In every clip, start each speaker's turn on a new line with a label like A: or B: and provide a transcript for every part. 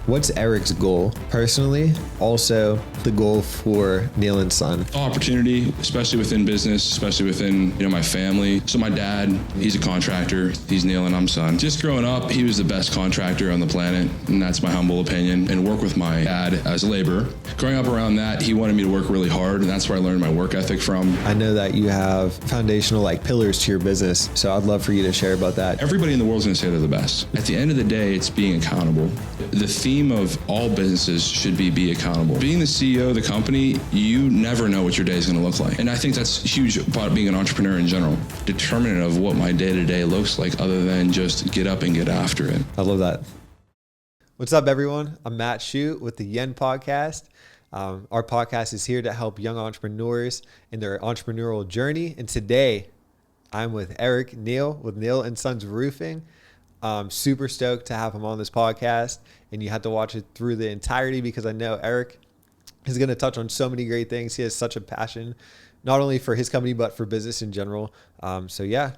A: What's Eric's goal personally? Also, the goal for Neill and Son.
B: Opportunity, especially within business, especially within my family. So my dad, he's a contractor. He's Neill and I'm Son. Just growing up, he was the best contractor on the planet, and that's my humble opinion. And work with my dad as a laborer. Growing up around that, he wanted me to work really hard, and that's where I learned my work ethic from.
A: I know that you have foundational pillars to your business, so I'd love for you to share about that.
B: Everybody in the world is going to say they're the best. At the end of the day, it's being accountable. The theme of all businesses should be accountable. Being the CEO of the company, you never know what your day is going to look like. And I think that's huge about being an entrepreneur in general. Determinant of what my day-to-day looks like other than just get up and get after it.
A: I love that. What's up, everyone? I'm Matt Chute with the Yen Podcast. Our podcast is here to help young entrepreneurs in their entrepreneurial journey. And today, I'm with Eric Neill with Neill and Sons Roofing. I'm super stoked to have him on this podcast, and you have to watch it through the entirety because I know Eric is going to touch on so many great things. He has such a passion, not only for his company, but for business in general. So yeah,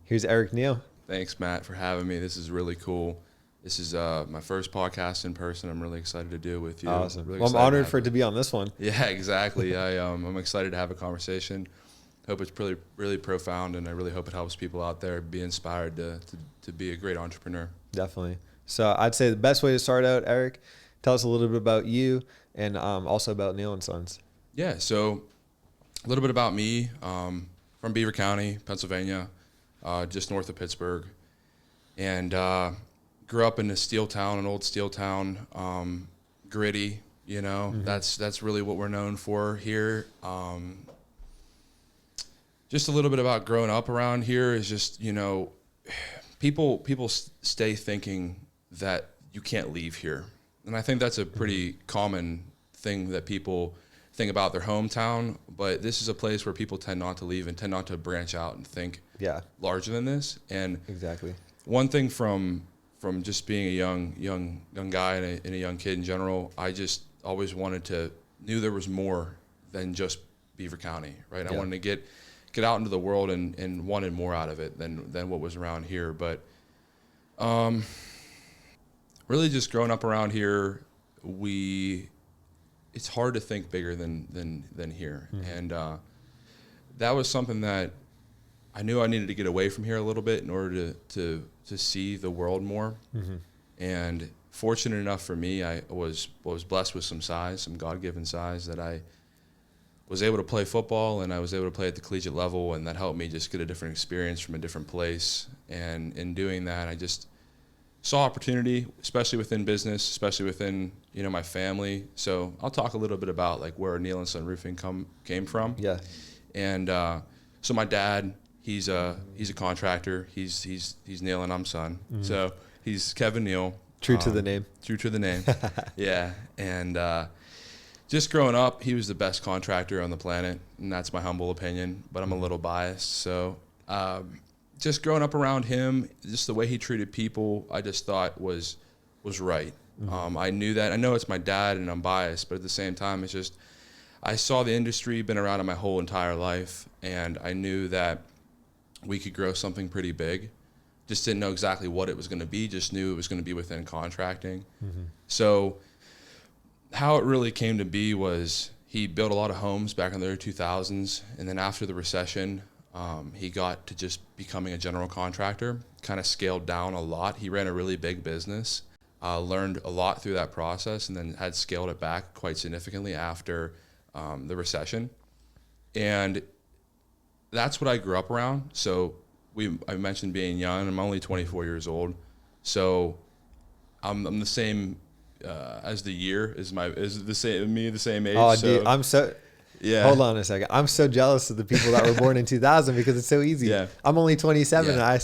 A: here's Eric Neill.
B: Thanks, Matt, for having me. This is really cool. This is my first podcast in person. I'm really excited to do it with you.
A: Awesome.
B: Really
A: well, I'm honored for it to be on this one.
B: Yeah, exactly. I'm excited to have a conversation. Hope it's really profound, and I really hope it helps people out there be inspired to be a great entrepreneur.
A: Definitely. So I'd say the best way to start out, Eric, tell us a little bit about you and also about Neill and Sons.
B: Yeah, so a little bit about me. From Beaver County, Pennsylvania, just north of Pittsburgh, and grew up in an old steel town, gritty. Mm-hmm. That's really what we're known for here. Just a little bit about growing up around here is just, people stay thinking that you can't leave here. And I think that's a pretty common thing that people think about their hometown, but this is a place where people tend not to leave and tend not to branch out and think larger than this. And
A: exactly.
B: One thing from just being a young guy and a young kid in general, I just always knew there was more than just Beaver County, right? Yeah. I wanted to get out into the world and wanted more out of it than what was around here. But really just growing up around here, it's hard to think bigger than here. Mm-hmm. And that was something that I knew I needed to get away from here a little bit in order to see the world more. Mm-hmm. And fortunate enough for me, I was blessed with some God-given size that I was able to play football, and I was able to play at the collegiate level, and that helped me just get a different experience from a different place. And in doing that, I just saw opportunity, especially within business, especially within my family. So I'll talk a little bit about where Neill and Sons Roofing came from.
A: Yeah.
B: And so my dad, he's a contractor. He's Neill and I'm Son. Mm-hmm. So he's Kevin Neill.
A: True to the name.
B: True to the name. Yeah. And just growing up, he was the best contractor on the planet, and that's my humble opinion, but I'm a little biased. So just growing up around him, just the way he treated people, I just thought was right. Mm-hmm. I knew that. I know it's my dad, and I'm biased, but at the same time, it's just I saw the industry, been around it my whole entire life, and I knew that we could grow something pretty big. Just didn't know exactly what it was going to be, just knew it was going to be within contracting. Mm-hmm. So how it really came to be was he built a lot of homes back in the early 2000s, and then after the recession, he got to just becoming a general contractor, kind of scaled down a lot. He ran a really big business, learned a lot through that process, and then had scaled it back quite significantly after the recession. And that's what I grew up around. So I mentioned being young. I'm only 24 years old, so I'm the same as the year is the same age.
A: Oh,
B: so,
A: dude, I'm so. Yeah. Hold on a second. I'm so jealous of the people that were born in 2000 because it's so easy. Yeah. I'm only 27 and I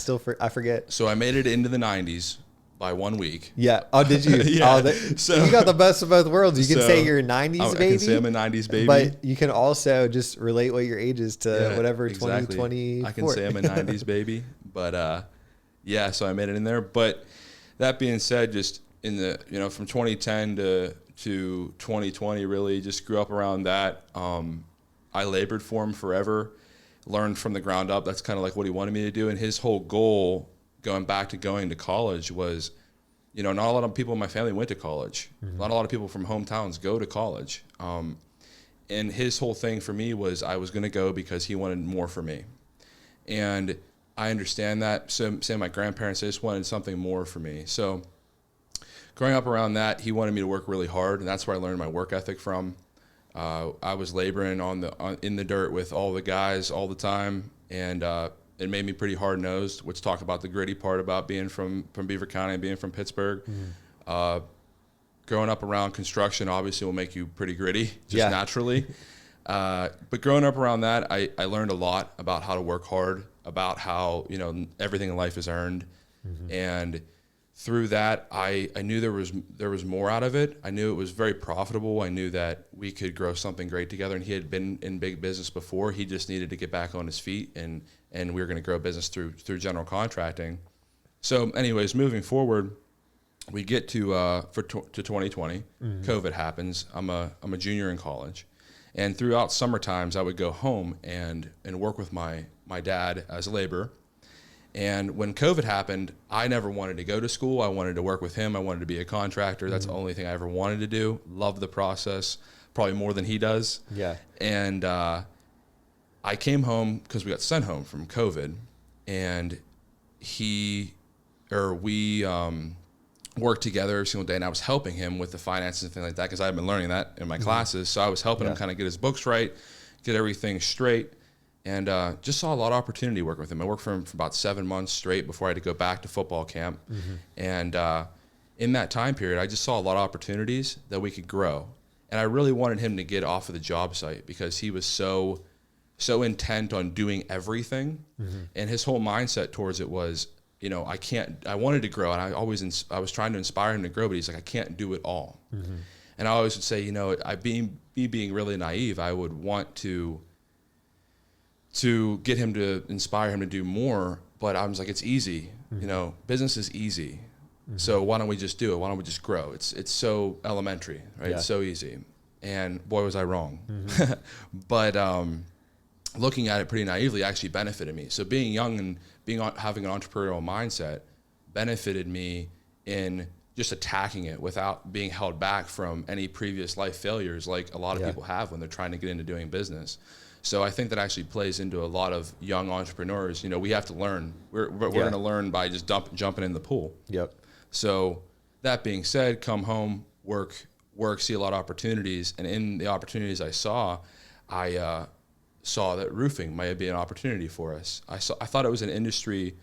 A: forget.
B: So I made it into the 90s by 1 week.
A: Yeah. Oh, did you?
B: Yeah.
A: Oh, so you got the best of both worlds. You can say you're a 90s baby. I can
B: say I'm a 90s baby.
A: But you can also just relate what your age is to whatever
B: exactly.
A: 2024.
B: I can say I'm a 90s baby. But yeah, so I made it in there. But that being said, just in the from 2010 to 2020, really just grew up around that. I labored for him forever, learned from the ground up. That's kind of like what he wanted me to do. And his whole goal going to college was not a lot of people in my family went to college. Not a lot of people from hometowns go to college. And his whole thing for me was I was going to go because he wanted more for me. And I understand that. So say my grandparents, they just wanted something more for me. So growing up around that, he wanted me to work really hard, and that's where I learned my work ethic from. I was laboring in the dirt with all the guys all the time, and it made me pretty hard-nosed, which talk about the gritty part about being from Beaver County and being from Pittsburgh. Growing up around construction obviously will make you pretty gritty, just naturally. But growing up around that, I learned a lot about how to work hard, about how, everything in life is earned. And through that, I knew there was more out of it. I knew it was very profitable. I knew that we could grow something great together. And he had been in big business before. He just needed to get back on his feet, and we were going to grow business through general contracting. So anyways, moving forward, we get to 2020. COVID happens. I'm a junior in college. And throughout summer times, I would go home and work with my dad as a laborer. And when COVID happened, I never wanted to go to school. I wanted to work with him. I wanted to be a contractor. That's the only thing I ever wanted to do. Love the process, probably more than he does. Yeah. And I came home because we got sent home from COVID, and we worked together every single day, and I was helping him with the finances and things like that because I had been learning that in my classes. So I was helping him kind of get his books right, get everything straight. And just saw a lot of opportunity working with him. I worked for him for about 7 months straight before I had to go back to football camp. And in that time period, I just saw a lot of opportunities that we could grow. And I really wanted him to get off of the job site because he was so intent on doing everything. And his whole mindset towards it was, I wanted to grow. And I was trying to inspire him to grow, but he's like, I can't do it all. And I always would say, being really naive, I would want to get him to inspire him to do more, but I was like, it's easy. Business is easy. So why don't we just do it? Why don't we just grow? It's so elementary, right? It's so easy. And boy, was I wrong. But looking at it pretty naively actually benefited me. So being young and having an entrepreneurial mindset benefited me in just attacking it without being held back from any previous life failures like a lot of people have when they're trying to get into doing business. So I think that actually plays into a lot of young entrepreneurs. We have to learn. We're going to learn by just jumping in the pool. Yep. So that being said, come home, work, see a lot of opportunities. And in the opportunities I saw that roofing might be an opportunity for us. I thought it was an industry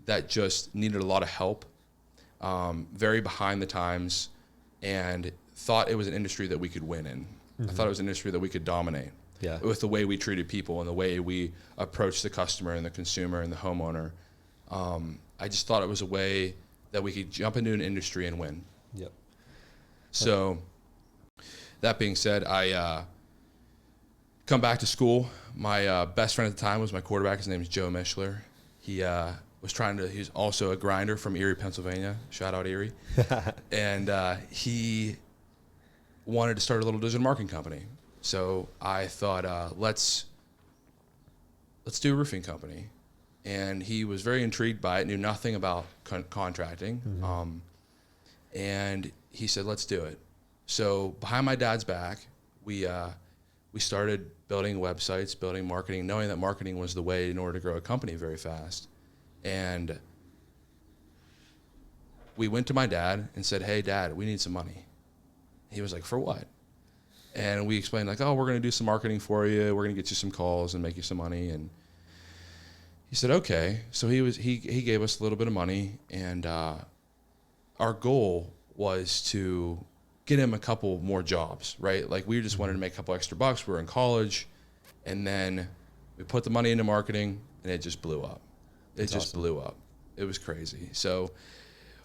B: that just needed a lot of help, very behind the times, and thought it was an industry that we could win in. I thought it was an industry that we could dominate. With the way we treated people and the way we approached the customer and the consumer and the homeowner. I just thought it was a way that we could jump into an industry and win. Yep. So that being said, I come back to school. My best friend at the time was my quarterback. His name is Joe Mishler. He's also a grinder from Erie, Pennsylvania. Shout out Erie. And he wanted to start a little digital marketing company. So I thought, let's do a roofing company. And he was very intrigued by it, knew nothing about contracting. And he said, let's do it. So behind my dad's back, we started building websites, building marketing, knowing that marketing was the way in order to grow a company very fast. And we went to my dad and said, hey, Dad, we need some money. He was like, for what? And we explained we're going to do some marketing for you. We're going to get you some calls and make you some money. And he said, okay. So he gave us a little bit of money, and our goal was to get him a couple more jobs, right? Like we just wanted to make a couple extra bucks. We were in college, and then we put the money into marketing, and it just blew up. Blew up. It was crazy. So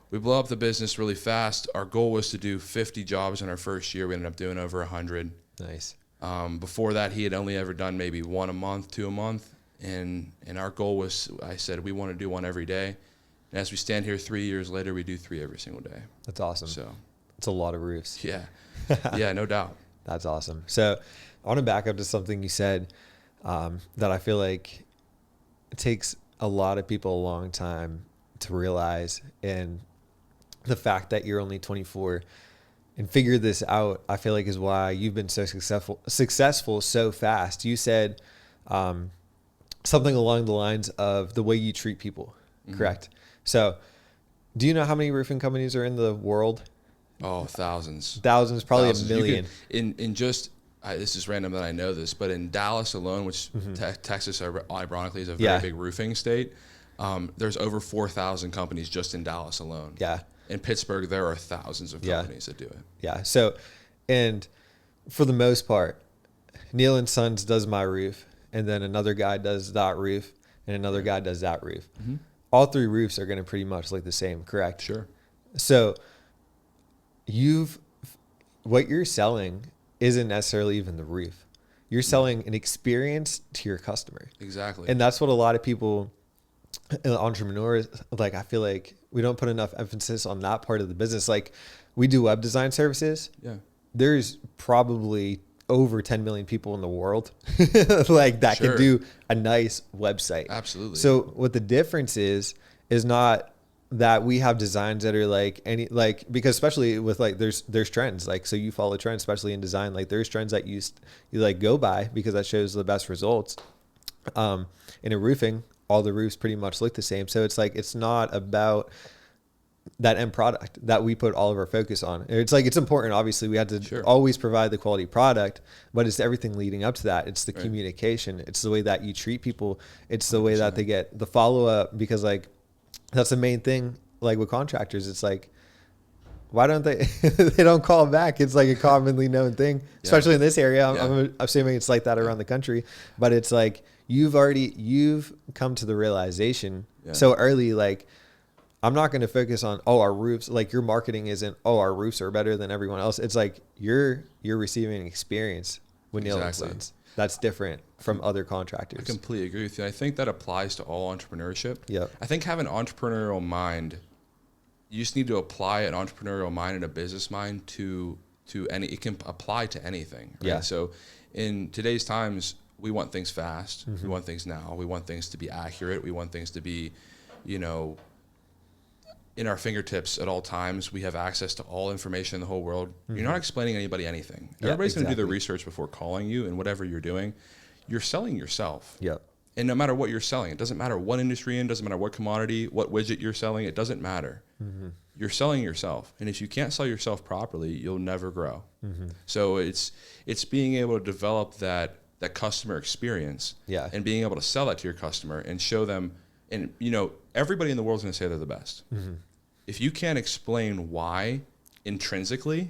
B: we blew up the business really fast. Our goal was to do 50 jobs in our first year. We ended up doing over 100. Nice. Before that, he had only ever done maybe 1 a month, 2 a month. And our goal was, I said, we want to do 1 every day. And as we stand here 3 years later, we do 3 every single day.
A: That's awesome.
B: So
A: it's a lot of roofs.
B: Yeah. Yeah, no doubt.
A: That's awesome. So I want to back up to something you said that I feel like it takes a lot of people a long time to realize. And the fact that you're only 24 and figure this out, I feel like is why you've been so successful so fast. You said something along the lines of the way you treat people, correct? So do you know how many roofing companies are in the world?
B: Oh, thousands,
A: probably
B: thousands.
A: A million.
B: In just, this is random that I know this, but in Dallas alone, which Texas ironically is a very big roofing state, there's over 4,000 companies just in Dallas alone.
A: Yeah.
B: In Pittsburgh, there are thousands of companies that do it.
A: Yeah. So, and for the most part, Neill and Sons does my roof, and then another guy does that roof, and another guy does that roof. All three roofs are going to pretty much look the same, correct?
B: Sure.
A: So what you're selling isn't necessarily even the roof. You're selling an experience to your customer.
B: Exactly.
A: And that's what a lot of people, entrepreneurs, like, I feel like we don't put enough emphasis on that part of the business. Like, we do web design services.
B: Yeah.
A: There's probably over 10 million people in the world like that can do a nice website.
B: Absolutely.
A: So what the difference is not that we have designs that are because especially with like, there's trends. Like, so you follow trends, especially in design, like there's trends that you like go by because that shows the best results. In a roofing, all the roofs pretty much look the same. So it's like, it's not about that end product that we put all of our focus on. It's like, it's important. Obviously we have to always provide the quality product, but it's everything leading up to that. It's the communication. It's the way that you treat people. It's the way that they get the follow-up, because like, that's the main thing. Like with contractors, it's like, why don't they, they don't call back? It's like a commonly known thing, especially in this area. I'm assuming it's like that around the country, but it's like, you've come to the realization so early, like, I'm not going to focus on, our roofs, like your marketing isn't, our roofs are better than everyone else. It's like, you're receiving an experience with Neill and Sons. That's different from other contractors.
B: I completely agree with you. I think that applies to all entrepreneurship.
A: Yep.
B: I think having an entrepreneurial mind, you just need to apply an entrepreneurial mind and a business mind to any, it can apply to anything. Right?
A: Yeah.
B: So in today's times, we want things fast. We want things now. We want things to be accurate. We want things to be, in our fingertips at all times. We have access to all information in the whole world. You're not explaining anybody anything. Everybody's going to do their research before calling you, and whatever you're doing, you're selling yourself.
A: Yep.
B: And no matter what you're selling, it doesn't matter what industry you're in, doesn't matter what commodity, what widget you're selling, it doesn't matter. You're selling yourself. And if you can't sell yourself properly, you'll never grow. So it's being able to develop that customer experience and being able to sell that to your customer and show them, and everybody in the world is going to say they're the best. If you can't explain why intrinsically,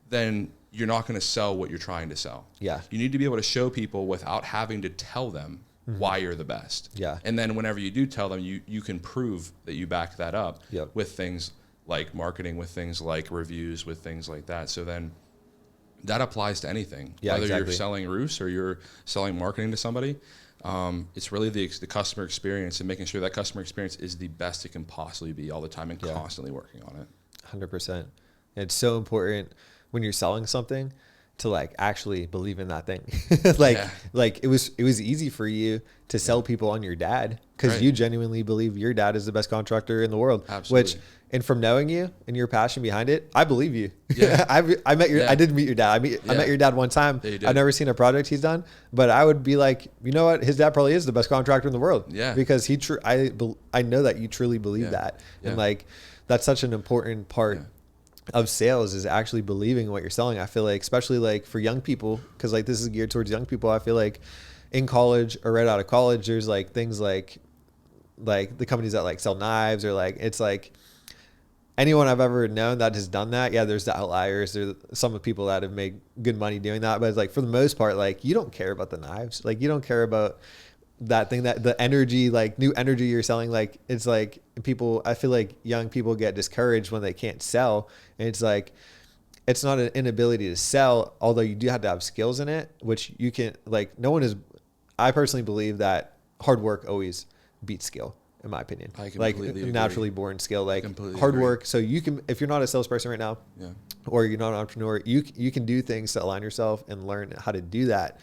B: then you're not going to sell what you're trying to sell. Yeah. You need to be able to show people without having to tell them why you're the best. Yeah. And then whenever you do tell them, you can prove that you back that up with things like marketing, with things like reviews, with things like that. So then that applies to anything. Whether you're selling roofs or you're selling marketing to somebody, it's really the customer experience and making sure that customer experience is the best it can possibly be all the time and constantly working on it.
A: 100%. It's so important when you're selling something to like actually believe in that thing. Like it was easy for you to sell people on your dad because you genuinely believe your dad is the best contractor in the world.
B: Absolutely.
A: And from knowing you and your passion behind it, I believe you. Yeah. I did meet your dad. I met your dad one time. I've never seen a project he's done, but I would be like, you know what? His dad probably is the best contractor in the world. Yeah. Because I know that you truly believe that. And like, that's such an important part of sales, is actually believing what you're selling. I feel like, especially like for young people, because like this is geared towards young people. I feel like in college or right out of college, there's like things like the companies that like sell knives, or like, it's like anyone I've ever known that has done that. Yeah, there's the outliers. There's some of the people that have made good money doing that. But it's like, for the most part, like, you don't care about the knives. Like, you don't care about that thing, that the energy, like new energy you're selling. Like, it's like people, I feel like young people get discouraged when they can't sell. And it's like, it's not an inability to sell, although you do have to have skills in it, which you can, like, I personally believe that hard work always beats skill, in my opinion. I completely agree. Naturally born skill, like hard work. So you can, if you're not a salesperson right now, or you're not an entrepreneur, you can do things to align yourself and learn how to do that.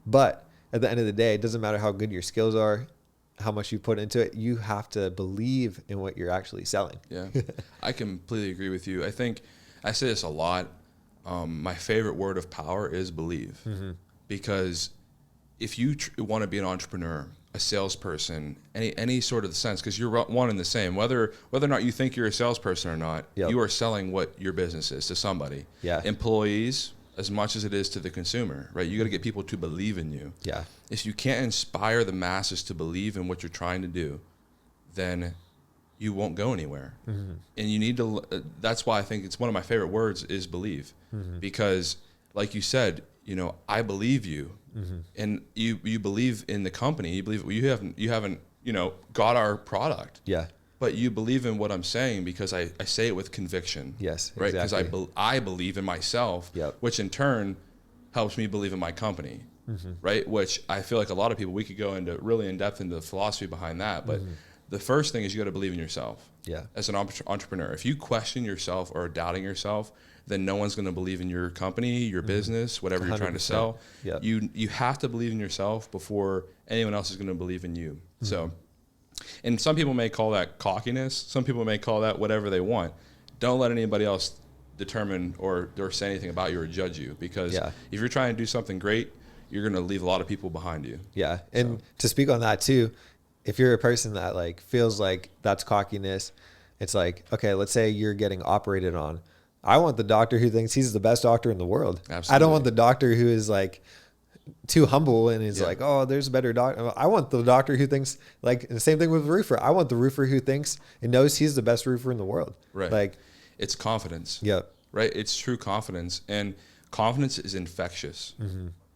A: But at the end of the day, it doesn't matter how good your skills are. how much you put into it. You have to believe in what you're actually selling.
B: Yeah, I completely agree with you. I think I say this a lot. My favorite word of power is believe, because if you want to be an entrepreneur, a salesperson, any sort of sense, because you're one and the same, whether or not you think you're a salesperson or not, you are selling what your business is to somebody.
A: Yeah.
B: Employees, as much as it is to the consumer, right? You got to get people to believe in you.
A: Yeah.
B: If you can't inspire the masses to believe in what you're trying to do, then you won't go anywhere. And you need to, that's why I think it's one of my favorite words is believe, because like you said, I believe you, and you believe in the company. You believe you haven't got our product.
A: Yeah.
B: But you believe in what I'm saying because I say it with conviction.
A: Yes,
B: right. Because
A: exactly.
B: I believe in myself, which in turn helps me believe in my company, right? Which I feel like a lot of people, we could go into really in depth into the philosophy behind that, but the first thing is you got to believe in yourself.
A: Yeah.
B: As an entrepreneur, if you question yourself or are doubting yourself, then no one's going to believe in your company, your business, whatever 100%. You're trying to sell.
A: Yep.
B: You have to believe in yourself before anyone else is going to believe in you. So, and some people may call that cockiness. Some people may call that whatever they want. Don't let anybody else determine or say anything about you or judge you, because if you're trying to do something great, you're going to leave a lot of people behind you.
A: Yeah. And to speak on that too, if you're a person that like feels like that's cockiness, it's like, okay, let's say you're getting operated on. I want the doctor who thinks he's the best doctor in the world.
B: Absolutely.
A: I don't want the doctor who is like too humble and is like, oh, there's a better doctor. I want the doctor who thinks like the same thing with the roofer. I want the roofer who thinks and knows he's the best roofer in the world.
B: Right.
A: Like
B: it's confidence.
A: Yep.
B: Right. It's true confidence, and confidence is infectious.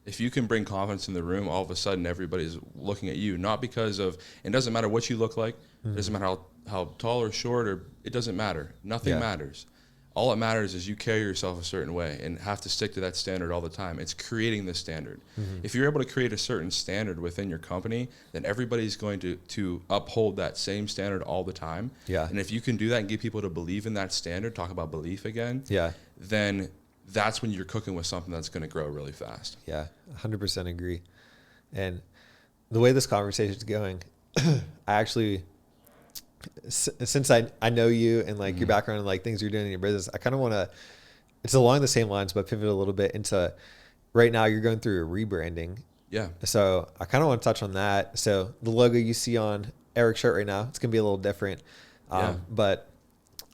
B: If you can bring confidence in the room, all of a sudden everybody's looking at you, not because of, it doesn't matter what you look like. It doesn't matter how tall or short, or it doesn't matter. Nothing matters. All that matters is you carry yourself a certain way and have to stick to that standard all the time. It's creating the standard. If you're able to create a certain standard within your company, then everybody's going to uphold that same standard all the time.
A: Yeah.
B: And if you can do that and get people to believe in that standard, talk about belief again, then that's when you're cooking with something that's going to grow really fast.
A: Yeah, 100% agree. And the way this conversation is going, I actually, since I know you and like your background and like things you're doing in your business, I kind of want to, it's along the same lines, but pivot a little bit into right now you're going through a rebranding.
B: Yeah.
A: So I kind of want to touch on that. So the logo you see on Eric's shirt right now, it's going to be a little different. But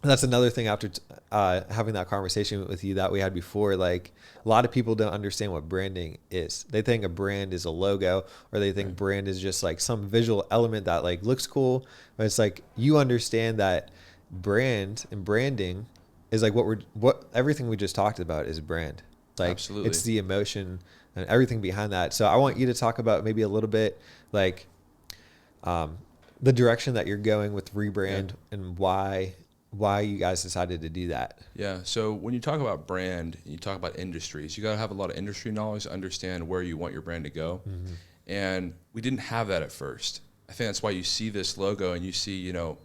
A: that's another thing after having that conversation with you that we had before. Like a lot of people don't understand what branding is. They think a brand is a logo, or they think brand is just like some visual element that like looks cool. But it's like you understand that brand and branding is like what everything we just talked about is brand. Like
B: Absolutely.
A: It's the emotion and everything behind that. So I want you to talk about maybe a little bit like the direction that you're going with rebrand and why you guys decided to do that.
B: Yeah. So when you talk about brand, you talk about industries, you got to have a lot of industry knowledge to understand where you want your brand to go. And we didn't have that at first. I think that's why you see this logo and you see, a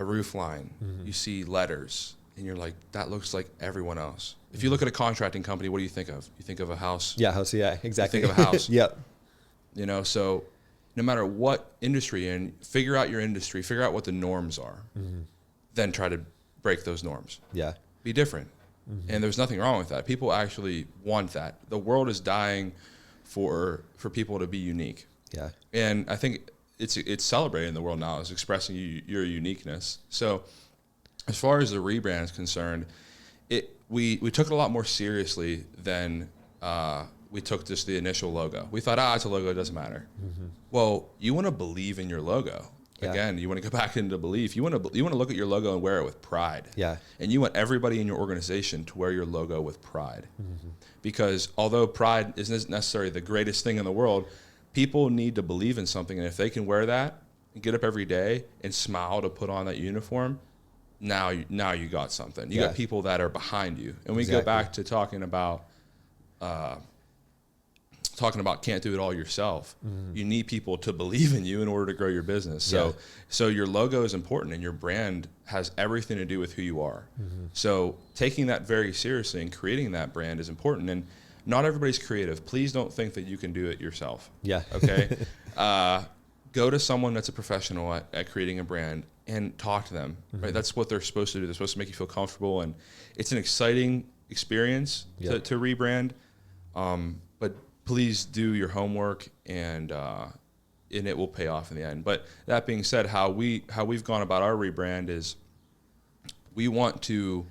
B: roof line, you see letters, and you're like, that looks like everyone else. If you look at a contracting company, what do you think of? You think of a house.
A: Yeah. House. Yeah, exactly.
B: You think of a house.
A: Yep.
B: So no matter what industry you're in, figure out your industry, figure out what the norms are. Then try to break those norms.
A: Yeah.
B: Be different. And there's nothing wrong with that. People actually want that. The world is dying for people to be unique. Yeah. And I think it's celebrated in the world now. It's expressing your uniqueness. So as far as the rebrand is concerned, we took it a lot more seriously than we took just the initial logo. We thought, it's a logo, it doesn't matter. Well, you want to believe in your logo. Yeah. Again, you want to go back into belief. You want to look at your logo and wear it with pride. Yeah. And you want everybody in your organization to wear your logo with pride. Because although pride isn't necessarily the greatest thing in the world, people need to believe in something. And if they can wear that and get up every day and smile to put on that uniform, now you got something. You got people that are behind you. And we go back to talking about can't do it all yourself. You need people to believe in you in order to grow your business. So your logo is important, and your brand has everything to do with who you are. So taking that very seriously and creating that brand is important. And not everybody's creative. Please don't think that you can do it yourself. Yeah. Okay. go to someone that's a professional at creating a brand and talk to them, right? That's what they're supposed to do. They're supposed to make you feel comfortable, and it's an exciting experience to rebrand. But please do your homework, and it will pay off in the end. But that being said, how we've gone about our rebrand is we want to.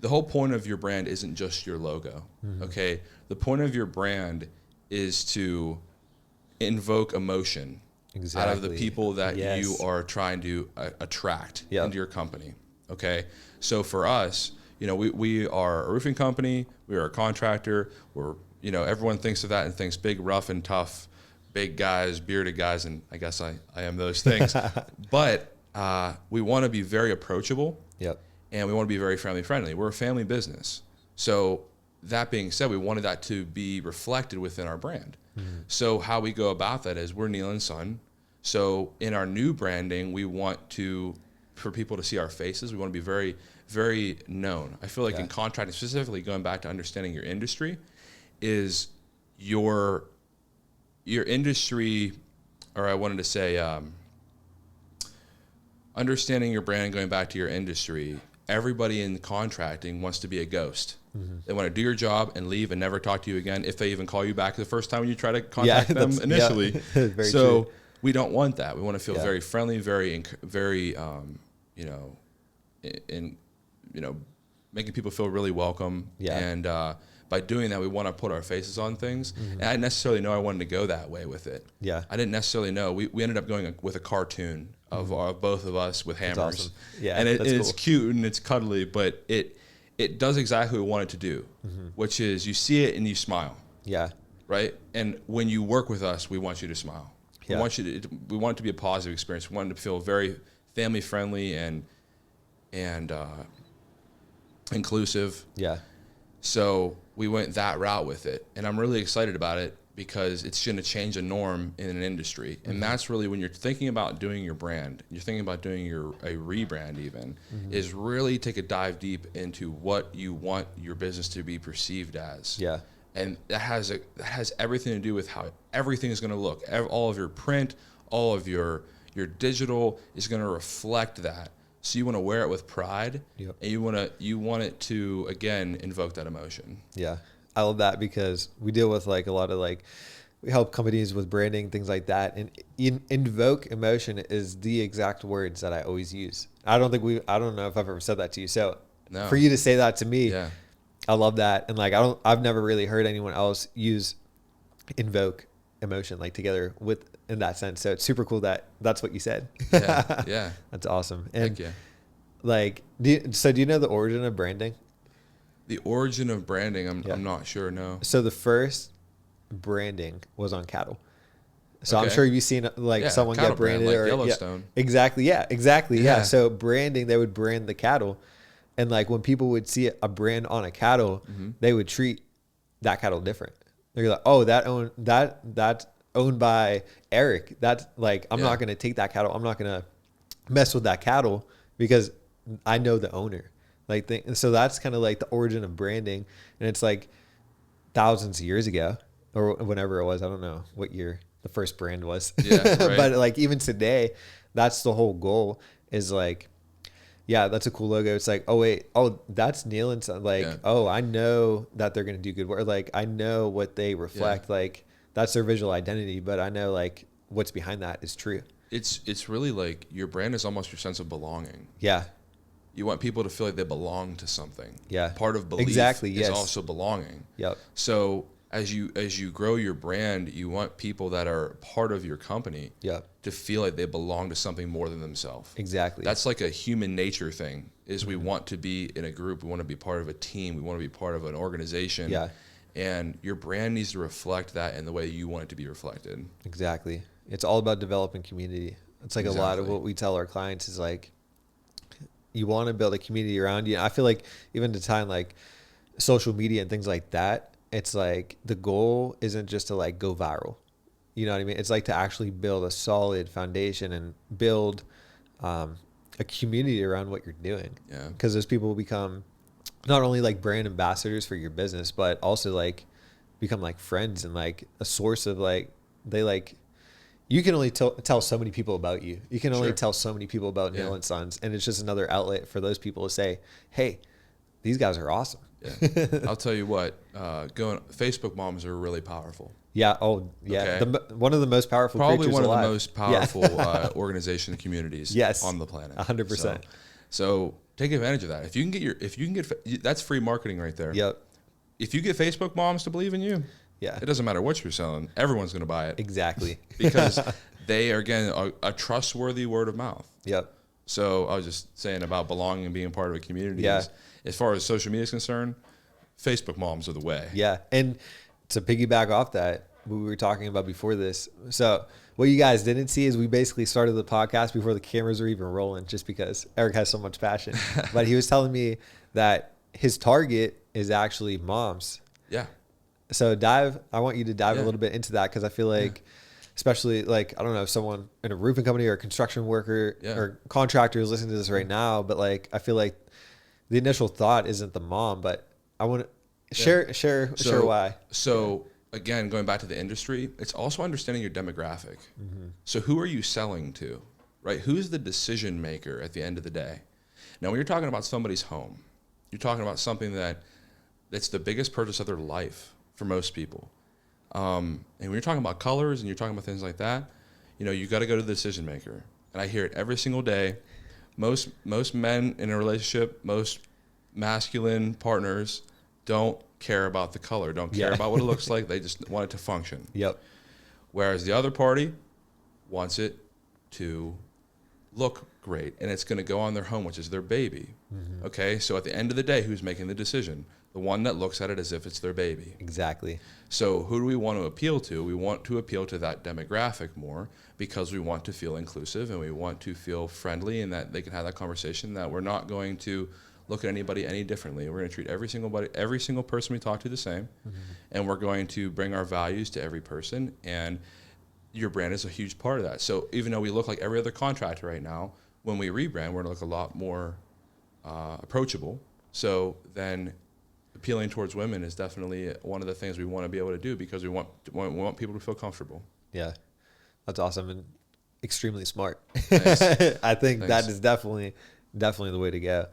B: The whole point of your brand isn't just your logo, okay? The point of your brand is to invoke emotion out of the people that you are trying to attract into your company, okay? So for us, you know, we are a roofing company, we are a contractor, we're, you know, everyone thinks of that and thinks big, rough and tough, big guys, bearded guys, and I guess I am those things. But we want to be very approachable.
A: Yep.
B: And we want to be very family friendly. We're a family business. So that being said, we wanted that to be reflected within our brand. So how we go about that is we're Neill and Son. So in our new branding, we want for people to see our faces. We want to be very, very known. I feel like in contracting, specifically going back to understanding your industry, is your industry, or I wanted to say, understanding your brand, going back to your industry, everybody in contracting wants to be a ghost. They want to do your job and leave and never talk to you again if they even call you back the first time you try to contact them initially.
A: Very
B: so
A: true.
B: we don't want that. We want to feel very friendly, very, you know, making people feel really welcome. And by doing that, we want to put our faces on things. And I didn't necessarily know I wanted to go that way with it. I didn't necessarily know. We ended up going with a cartoon of both of us with hammers.
A: That's awesome.
B: And it's
A: cool.
B: cute and it's cuddly, but it does exactly what we want it to do, which is you see it and you smile. Right? And when you work with us, we want you to smile. We want it to be a positive experience. We want it to feel very family friendly and inclusive. So we went that route with it, and I'm really excited about it because it's going to change a norm in an industry. And that's really when you're thinking about doing your brand, you're thinking about doing a rebrand even, is really take a dive deep into what you want your business to be perceived as. And that has everything to do with how everything is going to look. All of your print, all of your digital is going to reflect that. So you want to wear it with pride, and you want it to again invoke that emotion.
A: I love that because we deal with like a lot of we help companies with branding, things like that, and invoke emotion is the exact words that I always use. I don't know if I've ever said that to you. So for you to say that to me, I love that, and I've never really heard anyone else use invoke emotion together in that sense. So it's super cool that that's what you said. That's awesome. And do you know the origin of branding?
B: The origin of branding, I'm not sure. No.
A: So the first branding was on cattle. So I'm sure you've seen someone get branded
B: brand, Yellowstone.
A: Exactly. Yeah. So branding, they would brand the cattle, and when people would see a brand on a cattle, they would treat that cattle different. They're like, oh, that's owned by Eric. That's I'm not going to take that cattle. I'm not going to mess with that cattle because I know the owner. So that's kind of the origin of branding. And it's thousands of years ago or whenever it was. I don't know what year the first brand was. But even today, that's the whole goal is that's a cool logo. It's that's Neill and Sons. Oh, I know that they're going to do good work. I know what they reflect. That's their visual identity, but I know what's behind that is true.
B: It's really your brand is almost your sense of belonging. You want people to feel like they belong to something. Part of belief is also belonging. So as you grow your brand, you want people that are part of your company to feel like they belong to something more than themselves. That's a human nature thing, is we want to be in a group. We want to be part of a team. We want to be part of an organization. And your brand needs to reflect that in the way you want it to be reflected.
A: It's all about developing community. It's a lot of what we tell our clients is you want to build a community around you. And I feel even to time social media and things like that, it's the goal isn't just to go viral. You know what I mean? It's to actually build a solid foundation and build a community around what you're doing. Because those people will become not only brand ambassadors for your business, but also become friends and a source of they you can only tell so many people about you. You can only
B: Sure.
A: tell so many people about Neill
B: Yeah.
A: and Sons, and it's just another outlet for those people to say, "Hey, these guys are awesome."
B: Yeah. I'll tell you what, Facebook moms are really powerful.
A: Yeah. Oh, yeah.
B: Okay.
A: One of the most powerful
B: Probably
A: creatures
B: one of
A: alive.
B: the most powerful organization and communities
A: Yes.
B: on the planet.
A: 100%.
B: So take advantage of that. If you can get that's free marketing right there.
A: Yep.
B: If you get Facebook moms to believe in you,
A: Yeah.
B: it doesn't matter what you're selling. Everyone's going to buy it.
A: Exactly.
B: Because they are, again, a trustworthy word of mouth.
A: Yep.
B: So I was just saying about belonging and being part of a community.
A: Yeah.
B: As far as social media is concerned, Facebook moms are the way.
A: Yeah. And to piggyback off that, what we were talking about before this. So what you guys didn't see is we basically started the podcast before the cameras were even rolling, just because Eric has so much passion. But he was telling me that his target is actually moms.
B: Yeah.
A: So I want you to dive a little bit into that, because I feel like, especially like, I don't know, someone in a roofing company or a construction worker or contractor is listening to this right now, but like, I feel like the initial thought isn't the mom, but I want to share why.
B: So again, going back to the industry, it's also understanding your demographic. Mm-hmm. So who are you selling to, right? Who's the decision maker at the end of the day? Now, when you're talking about somebody's home, you're talking about something that's the biggest purchase of their life for most people. And when you're talking about colors and you're talking about things like that, you got to go to the decision maker. And I hear it every single day. Most men in a relationship, most masculine partners don't care about the color, don't care about what it looks like. They just want it to function.
A: Yep.
B: Whereas the other party wants it to look great, and it's going to go on their home, which is their baby. Mm-hmm. Okay, so at the end of the day, who's making the decision? The one that looks at it as if it's their baby.
A: Exactly.
B: So who do we want to appeal to? We want to appeal to that demographic more, because we want to feel inclusive and we want to feel friendly, and that they can have that conversation, that we're not going to look at anybody any differently. We're going to treat every single person we talk to the same, mm-hmm. and we're going to bring our values to every person, and your brand is a huge part of that. So even though we look like every other contractor right now, when we rebrand, we're going to look a lot more approachable. So then appealing towards women is definitely one of the things we want to be able to do, because we want people to feel comfortable.
A: Yeah, that's awesome and extremely smart.
B: Thanks.
A: I think
B: Thanks.
A: that is definitely the way to go.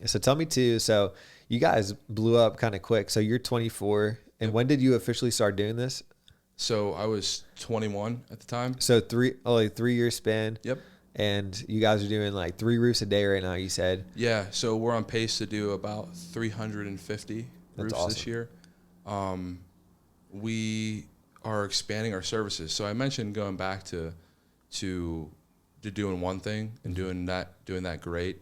A: So tell me too, so you guys blew up kind of quick. So you're 24, and
B: Yep.
A: when did you officially start doing this?
B: So I was 21 at the time.
A: So 3-year span.
B: Yep.
A: And you guys are doing like 3 roofs a day right now, you said.
B: Yeah, so we're on pace to do about 350 roofs
A: awesome.
B: this year. We are expanding our services. So I mentioned going back to doing one thing and doing that great,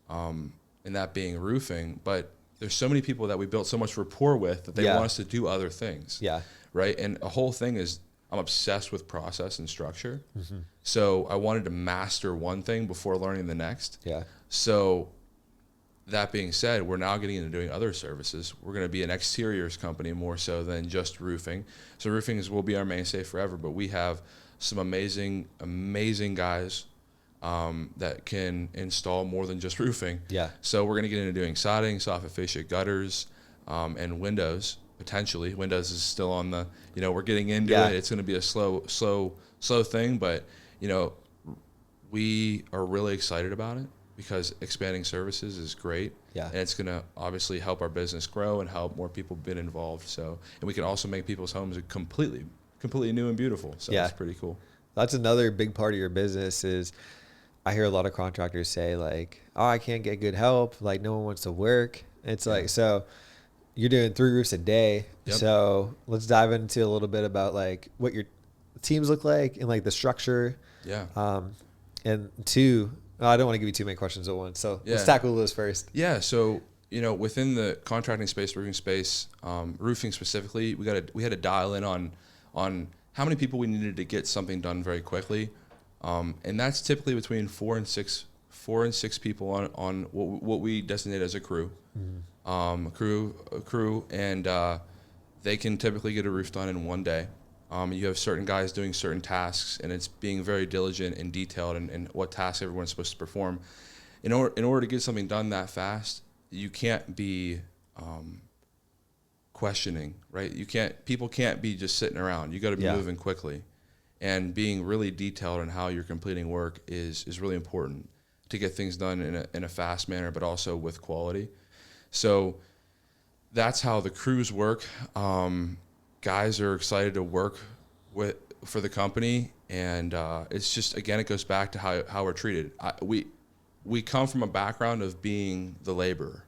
B: and that being roofing. But there's so many people that we built so much rapport with that they want us to do other things.
A: Yeah.
B: Right. And a whole thing is, I'm obsessed with process and structure.
A: Mm-hmm.
B: So I wanted to master one thing before learning the next.
A: Yeah.
B: So that being said, we're now getting into doing other services. We're going to be an exteriors company more so than just roofing. So roofing will be our mainstay forever, but we have some amazing guys that can install more than just roofing.
A: Yeah.
B: So we're going to get into doing siding, soffit fascia, gutters, and windows. Potentially, windows is still on the. We're getting into it. It's going to be a slow thing, but we are really excited about it, because expanding services is great.
A: Yeah.
B: And it's going to obviously help our business grow and help more people get involved. So, and we can also make people's homes completely new and beautiful. So it's pretty cool. That's
A: another big part of your business is, I hear a lot of contractors say like, oh, I can't get good help. Like no one wants to work. It's like, so you're doing 3 roofs a day.
B: Yep.
A: So let's dive into a little bit about like what your teams look like and like the structure.
B: Yeah.
A: And 2, I don't want to give you too many questions at once. So let's tackle those first.
B: Yeah. So, within the contracting space, roofing space, roofing specifically, we had to dial in on how many people we needed to get something done very quickly. And that's typically between 4 and 6 people on what we designate as a crew. Mm-hmm. A crew, and they can typically get a roof done in one day. You have certain guys doing certain tasks, and it's being very diligent and detailed in what tasks everyone's supposed to perform. In order to get something done that fast, you can't be questioning, right? People can't be just sitting around. You got to be moving quickly. And being really detailed in how you're completing work is really important to get things done in a fast manner, but also with quality. So that's how the crews work. Guys are excited to work for the company, and it's just, again, it goes back to how we're treated. We come from a background of being the laborer,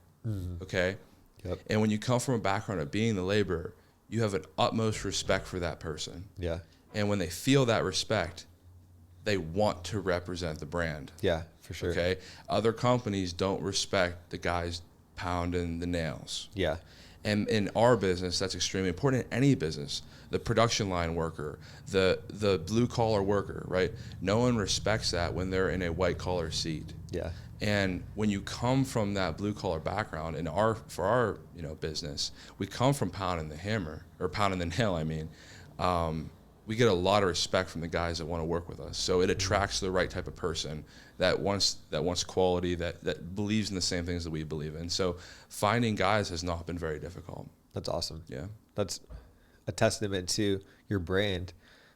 B: okay?
A: Yep.
B: And when you come from a background of being the laborer, you have an utmost respect for that person.
A: Yeah.
B: And when they feel that respect, they want to represent the brand.
A: Yeah, for sure.
B: Okay? Other companies don't respect the guys pounding the nails.
A: Yeah.
B: And in our business, that's extremely important. In any business, the production line worker, the blue collar worker, right? No one respects that when they're in a white collar seat.
A: Yeah.
B: And when you come from that blue collar background, for our business, we come from pounding the hammer, or pounding the nail. I mean, we get a lot of respect from the guys that want to work with us. So it attracts the right type of person that wants quality, that believes in the same things that we believe in. So finding guys has not been very difficult.
A: That's awesome.
B: Yeah.
A: That's a testament to your brand.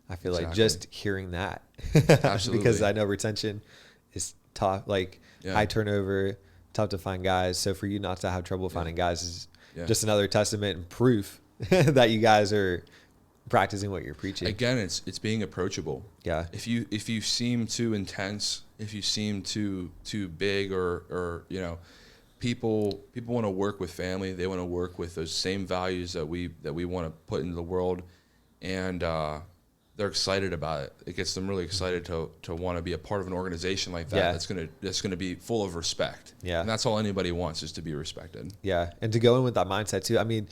A: I feel like
B: Exactly.
A: just hearing that.
B: Absolutely.
A: Because I know retention is tough, like high turnover, tough to find guys. So for you not to have trouble finding guys is just another testament and proof that you guys are practicing what you're preaching.
B: Again, it's being approachable.
A: Yeah.
B: If you seem too intense, if you seem too big, or people want to work with family. They want to work with those same values that we want to put into the world, and they're excited about it. It gets them really excited to want to be a part of an organization like that. That's gonna be full of respect.
A: Yeah.
B: And that's all anybody wants, is to be respected.
A: Yeah. And to go in with that mindset too. I mean,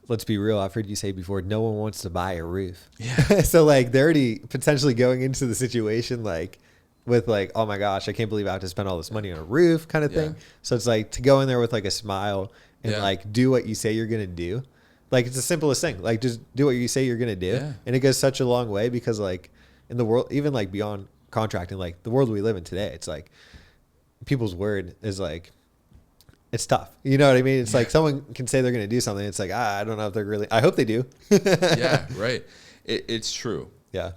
A: let's be real. I've heard you say before, no one wants to buy a roof.
B: Yeah.
A: So like they're already potentially going into the situation like with like, oh my gosh, I can't believe I have to spend all this money on a roof kind of thing. So it's like to go in there with like a smile and like do what you say you're going to do. Like it's the simplest thing. Like just do what you say you're going to do.
B: Yeah.
A: And it goes such a long way because like in the world, even like beyond contracting, like the world we live in today, it's like people's word is like, it's tough. You know what I mean? It's like someone can say they're going to do something. It's like, I don't know if they're really, I hope they do.
B: Yeah, right. It's true.
A: Yeah.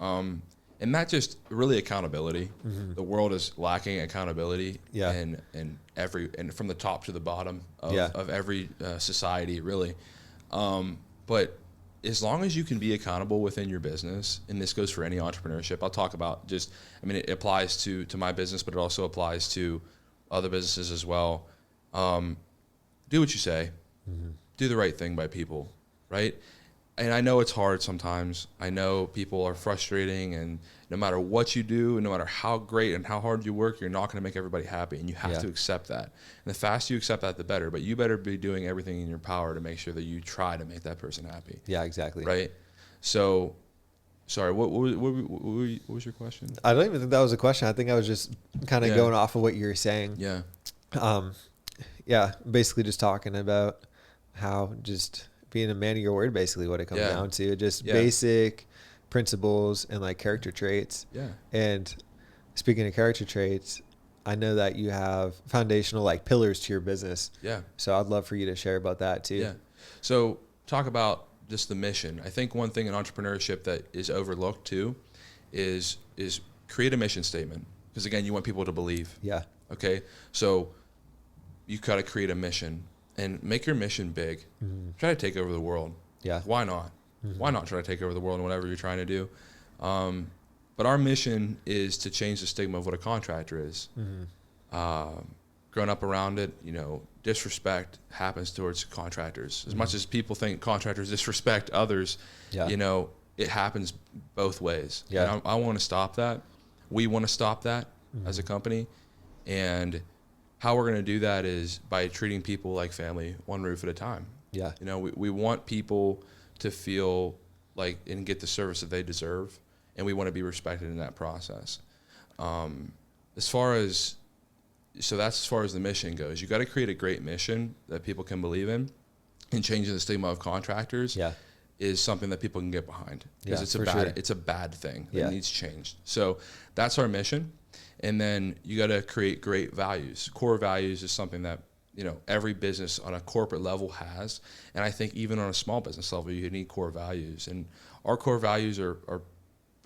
B: And not just really accountability. The world is lacking accountability.
A: Yeah.
B: And from the top to the bottom of every society, really. But as long as you can be accountable within your business, and this goes for any entrepreneurship, I'll talk about it applies to my business, but it also applies to other businesses as well. Do what you say. Do the right thing by people, right? And I know it's hard sometimes. I know people are frustrating, and no matter what you do, and no matter how great and how hard you work, you're not going to make everybody happy, and you have to accept that. And the faster you accept that, the better. But you better be doing everything in your power to make sure that you try to make that person happy.
A: Yeah, exactly.
B: Right? So, sorry, what was your question?
A: I don't even think that was a question. I think I was just kind of going off of what you were saying.
B: Yeah.
A: Basically just talking about how just being a man of your word, basically what it comes down to, just basic principles and like character traits. Yeah. And speaking of character traits, I know that you have foundational like pillars to your business. Yeah. So I'd love for you to share about that too.
B: Yeah. So talk about just the mission. I think one thing in entrepreneurship that is overlooked too is create a mission statement. Because again, you want people to believe. Yeah. Okay. So you got to create a mission and make your mission big. Try to take over the world. Yeah. Why not? Why not try to take over the world in whatever you're trying to do? But our mission is to change the stigma of what a contractor is. Growing up around it, disrespect happens towards contractors. As much as people think contractors disrespect others, it happens both ways. Yeah. And I want to stop that. We want to stop that as a company. And how we're going to do that is by treating people like family, one roof at a time. Yeah. We want people to feel like and get the service that they deserve, and we want to be respected in that process. That's as far as the mission goes. You got to create a great mission that people can believe in, and changing the stigma of contractors is something that people can get behind, because it's a bad thing that needs changed. So that's our mission. And then you got to create great values. Core values is something that every business on a corporate level has, and I think even on a small business level you need core values. And our core values are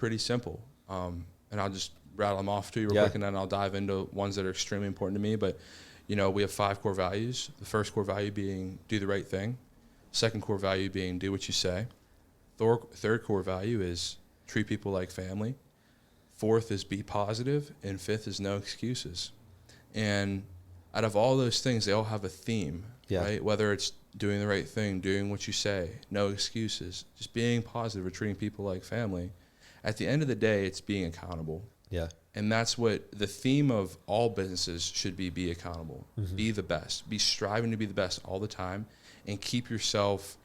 B: pretty simple. And I'll just rattle them off to you real quick, and then I'll dive into ones that are extremely important to me. But, we have 5 core values. The first core value being do the right thing. Second core value being do what you say. Third core value is treat people like family. Fourth is be positive. And fifth is no excuses. And out of all those things, they all have a theme, right? Whether it's doing the right thing, doing what you say, no excuses, just being positive or treating people like family. At the end of the day, it's being accountable. Yeah. And that's what the theme of all businesses should be accountable. Mm-hmm. Be the best. Be striving to be the best all the time, and keep yourself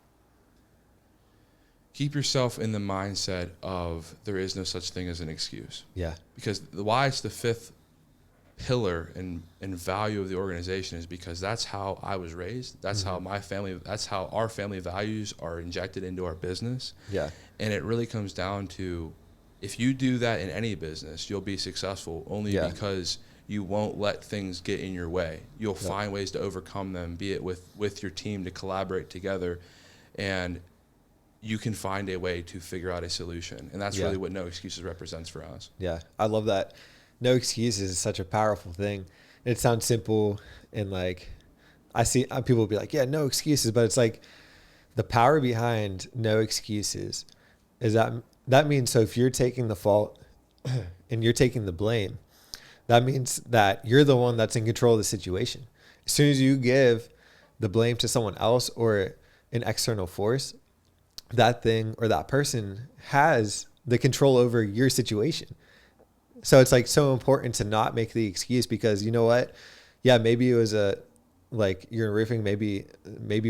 B: in the mindset of there is no such thing as an excuse. Yeah. Because why it's the fifth pillar and value of the organization is because that's how I was raised. That's how our family values are injected into our business. Yeah. And it really comes down to, if you do that in any business, you'll be successful only because you won't let things get in your way. You'll find ways to overcome them, be it with your team, to collaborate together, and you can find a way to figure out a solution. And that's really what No Excuses represents for us. Yeah, I love that. No excuses is such a powerful thing. It sounds simple, and like I see people will be like, yeah, no excuses, but it's like the power behind no excuses is that means, so if you're taking the fault and you're taking the blame, that means that you're the one that's in control of the situation. As soon as you give the blame to someone else or an external force, that thing or that person has the control over your situation. So it's like so important to not make the excuse, because you know what? Yeah, maybe it was like you're in roofing, maybe